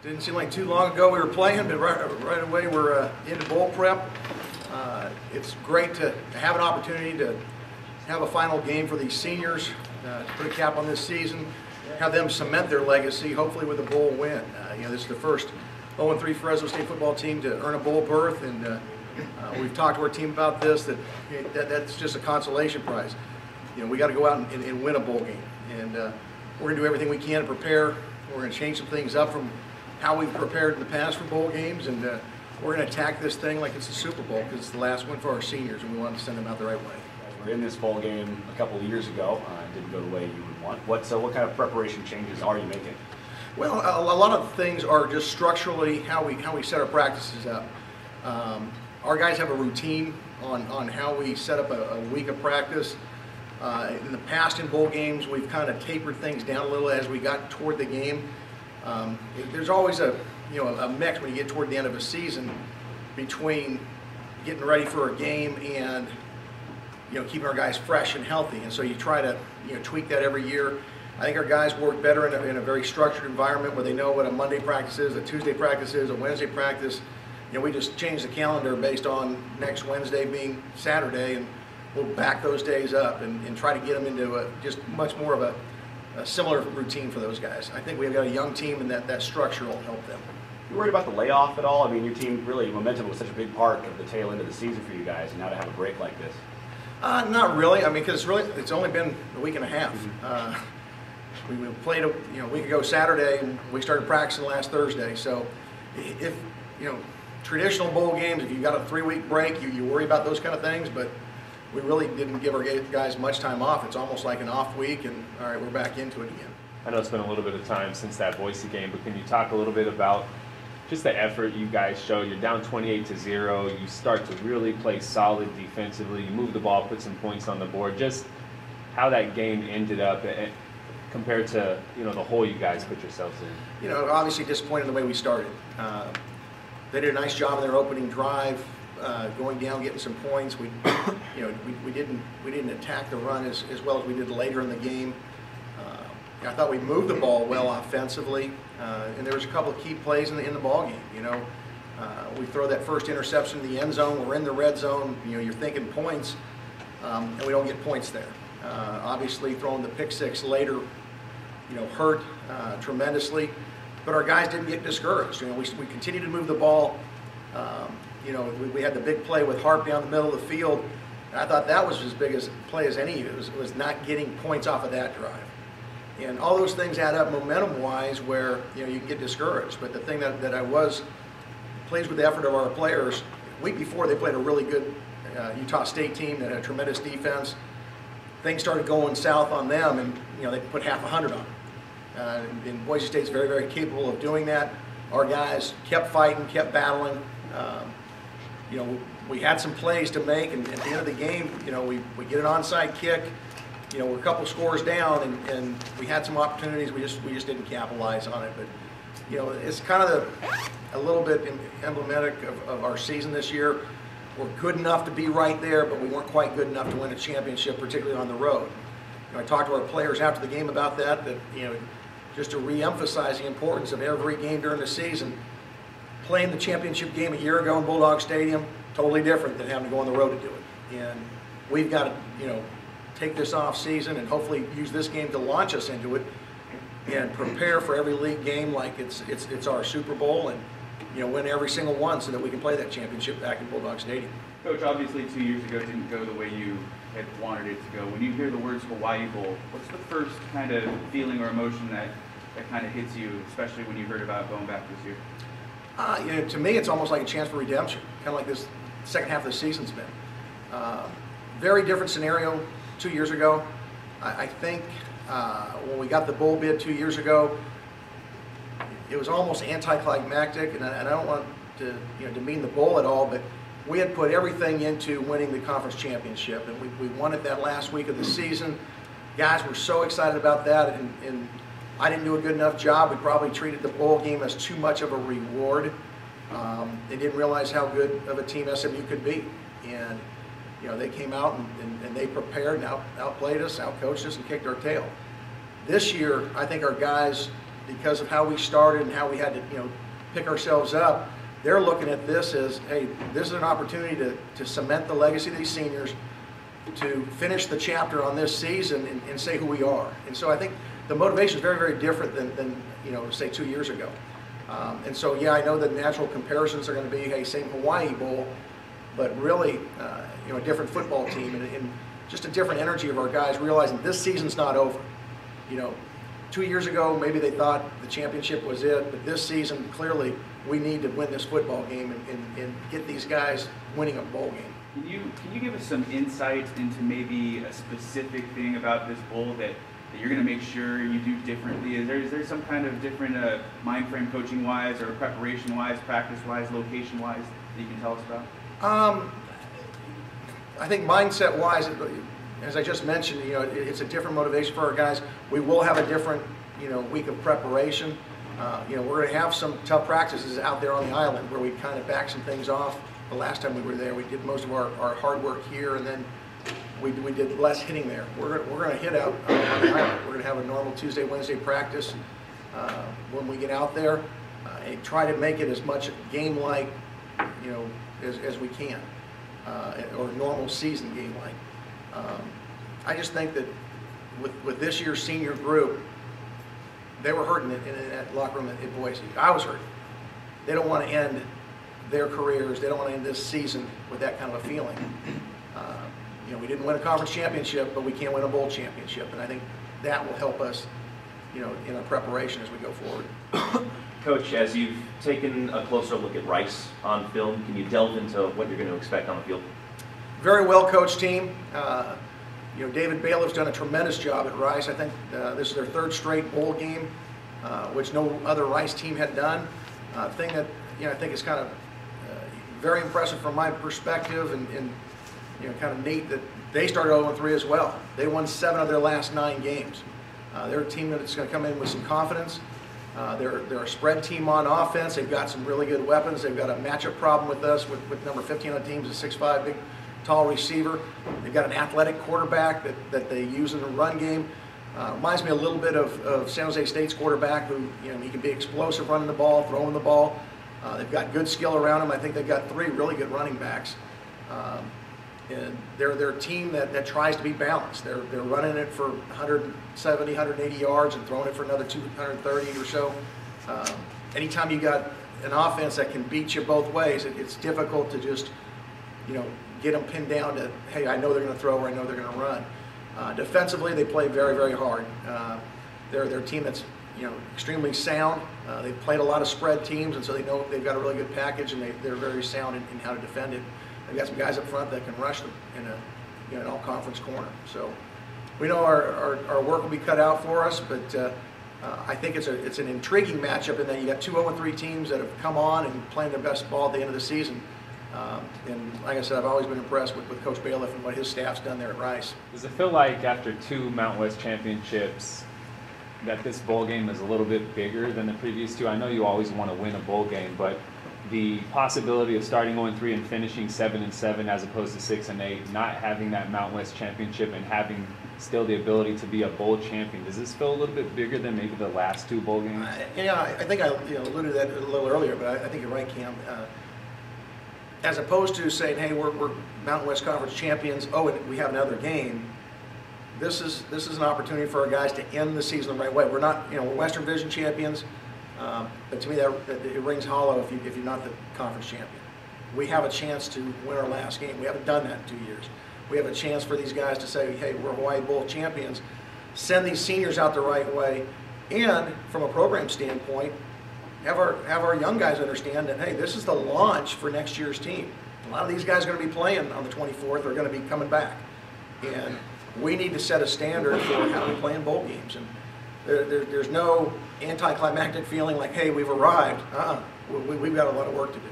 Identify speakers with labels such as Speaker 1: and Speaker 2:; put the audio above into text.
Speaker 1: Didn't seem like too long ago we were playing, but right away we're into bowl prep. It's great to have an opportunity to have a final game for these seniors, to put a cap on this season, have them cement their legacy, hopefully with a bowl win. This is the first 0-3 Fresno State football team to earn a bowl berth, and we've talked to our team about this, that's just a consolation prize. We got to go out and win a bowl game, and we're going to do everything we can to prepare. We're going to change some things up from how we've prepared in the past for bowl games, and we're going to attack this thing like it's the Super Bowl, because it's the last one for our seniors, and we want to send them out the right way.
Speaker 2: We're in this bowl game a couple of years ago. It didn't go the way you would want. What kind of preparation changes are you making?
Speaker 1: Well, a lot of things are just structurally how we set our practices up. Our guys have a routine on how we set up a week of practice. In the past in bowl games, we've kind of tapered things down a little as we got toward the game. There's always a mix when you get toward the end of a season between getting ready for a game and keeping our guys fresh and healthy, and so you try to tweak that every year. I think our guys work better in a very structured environment where they know what a Monday practice is, a Tuesday practice is, a Wednesday practice. We just change the calendar based on next Wednesday being Saturday, and we'll back those days up and try to get them into just much more of a similar routine for those guys. I think we've got a young team, and that structure will help them.
Speaker 2: You worried about the layoff at all? I mean, your team really, momentum was such a big part of the tail end of the season for you guys, and now to have a break like this.
Speaker 1: Not really. I mean, because it's only been a week and a half. We played a week ago Saturday, and we started practicing last Thursday. So, if traditional bowl games, if you've got a 3-week break, you worry about those kind of things. But we really didn't give our guys much time off. It's almost like an off week, and all right, we're back into it again.
Speaker 3: I know it's been a little bit of time since that Boise game, but can you talk a little bit about just the effort you guys showed? You're down 28-0. You start to really play solid defensively. You move the ball, put some points on the board. Just how that game ended up compared to the hole you guys put yourselves in.
Speaker 1: Obviously disappointed in the way we started. They did a nice job in their opening drive, going down, getting some points. We didn't attack the run as well as we did later in the game. I thought we moved the ball well offensively, and there was a couple of key plays in the ball game. We throw that first interception in the end zone. We're in the red zone. You're thinking points, and we don't get points there. Obviously, throwing the pick six later, hurt tremendously. But our guys didn't get discouraged. We continued to move the ball. We had the big play with Harp down the middle of the field. And I thought that was as big a play as any. It was not getting points off of that drive. And all those things add up momentum-wise where you can get discouraged. But the thing that I was pleased with the effort of our players, the week before they played a really good Utah State team that had a tremendous defense. Things started going south on them, and they put half 100 on them. And Boise State's very, very capable of doing that. Our guys kept fighting, kept battling. We had some plays to make, and at the end of the game, we get an onside kick. We're a couple scores down, and we had some opportunities. We just didn't capitalize on it. But it's kind of a little bit emblematic of our season this year. We're good enough to be right there, but we weren't quite good enough to win a championship, particularly on the road. I talked to our players after the game about that just to re-emphasize the importance of every game during the season. Playing the championship game a year ago in Bulldog Stadium, totally different than having to go on the road to do it. And we've got to, take this off season and hopefully use this game to launch us into it and prepare for every league game like it's our Super Bowl, and win every single one so that we can play that championship back in Bulldog Stadium.
Speaker 4: Coach, obviously 2 years ago didn't go the way you had wanted it to go. When you hear the words Hawai'i Bowl, what's the first kind of feeling or emotion that kind of hits you, especially when you heard about going back this year?
Speaker 1: To me, it's almost like a chance for redemption, kind of like this second half of the season's been. Very different scenario 2 years ago. I think when we got the bowl bid 2 years ago, it was almost anticlimactic, and I don't want to demean the bowl at all, but we had put everything into winning the conference championship, and we won it that last week of the season. Guys were so excited about that, and I didn't do a good enough job. We probably treated the bowl game as too much of a reward. They didn't realize how good of a team SMU could be, and they came out and they prepared and outplayed us, outcoached us, and kicked our tail. This year, I think our guys because of how we started and how we had to, pick ourselves up, they're looking at this as, hey, this is an opportunity to cement the legacy of these seniors, to finish the chapter on this season and say who we are. And so I think the motivation is very, very different than say 2 years ago. And so, yeah, I know that natural comparisons are going to be, hey, same Hawai'i Bowl, but really, a different football team and just a different energy of our guys realizing this season's not over. 2 years ago, maybe they thought the championship was it, but this season, clearly, we need to win this football game and get these guys winning a bowl game.
Speaker 4: Can you give us some insight into maybe a specific thing about this bowl that you're going to make sure you do differently? Is there some kind of different mind frame coaching-wise or preparation-wise, practice-wise, location-wise that you can tell us about?
Speaker 1: I think mindset-wise, as I just mentioned, it's a different motivation for our guys. We will have a different, week of preparation. We're going to have some tough practices out there on the island where we kind of back some things off. The last time we were there, we did most of our hard work here, and then we did less hitting there. We're going to hit out on the island. We're going to have a normal Tuesday, Wednesday practice when we get out there, and try to make it as much game-like, as we can, or normal season game-like. I just think that with this year's senior group, they were hurting in that locker room at Boise. I was hurting. They don't want to end their careers. They don't want to end this season with that kind of a feeling. We didn't win a conference championship, but we can't win a bowl championship, and I think that will help us, in our preparation as we go forward.
Speaker 5: Coach, as you've taken a closer look at Rice on film, can you delve into what you're going to expect on the field?
Speaker 1: Very well coached team. David Bailiff's done a tremendous job at Rice. I think this is their third straight bowl game, which no other Rice team had done. Thing that I think is kind of very impressive from my perspective, and kind of neat that they started 0-3 as well. They won 7 of their last 9 games. They're a team that's going to come in with some confidence. They're a spread team on offense. They've got some really good weapons. They've got a matchup problem with us with number 15 on the team, is a 6'5", big, tall receiver. They've got an athletic quarterback that they use in the run game. Reminds me a little bit of San Jose State's quarterback, who he can be explosive running the ball, throwing the ball. They've got good skill around them. I think they've got 3 really good running backs. And they're a team that tries to be balanced. They're running it for 170, 180 yards and throwing it for another 230 or so. Anytime you got an offense that can beat you both ways, it's difficult to just, get them pinned down to, hey, I know they're going to throw or I know they're going to run. Defensively, they play very, very hard. They're a team that's, extremely sound. They've played a lot of spread teams, and so they know they've got a really good package, and they're very sound in how to defend it. They've got some guys up front that can rush them in an all-conference corner. So we know our work will be cut out for us, but I think it's an intriguing matchup in that you got 2 0-3 teams that have come on and playing their best ball at the end of the season. And like I said, I've always been impressed with Coach Bailiff and what his staff's done there at Rice.
Speaker 3: Does it feel like after 2 Mountain West championships that this bowl game is a little bit bigger than the previous 2? I know you always want to win a bowl game, but the possibility of starting 0-3 and finishing 7-7 as opposed to 6-8, not having that Mountain West championship and having still the ability to be a bowl champion, does this feel a little bit bigger than maybe the last 2 bowl games?
Speaker 1: I think I alluded to that a little earlier, but I think you're right, Cam. As opposed to saying, hey, we're Mountain West Conference champions, and we have another game. This is an opportunity for our guys to end the season the right way. We're not, we're Western Division champions, but to me that it rings hollow if you're not the conference champion. We have a chance to win our last game. We haven't done that in 2 years. We have a chance for these guys to say, hey, we're Hawai'i Bowl champions. Send these seniors out the right way, and from a program standpoint, have our young guys understand that, hey, this is the launch for next year's team. A lot of these guys are going to be playing on the 24th. They're going to be coming back, and we need to set a standard for how we play in bowl games. And there's no anticlimactic feeling like, hey, we've arrived. We've got a lot of work to do.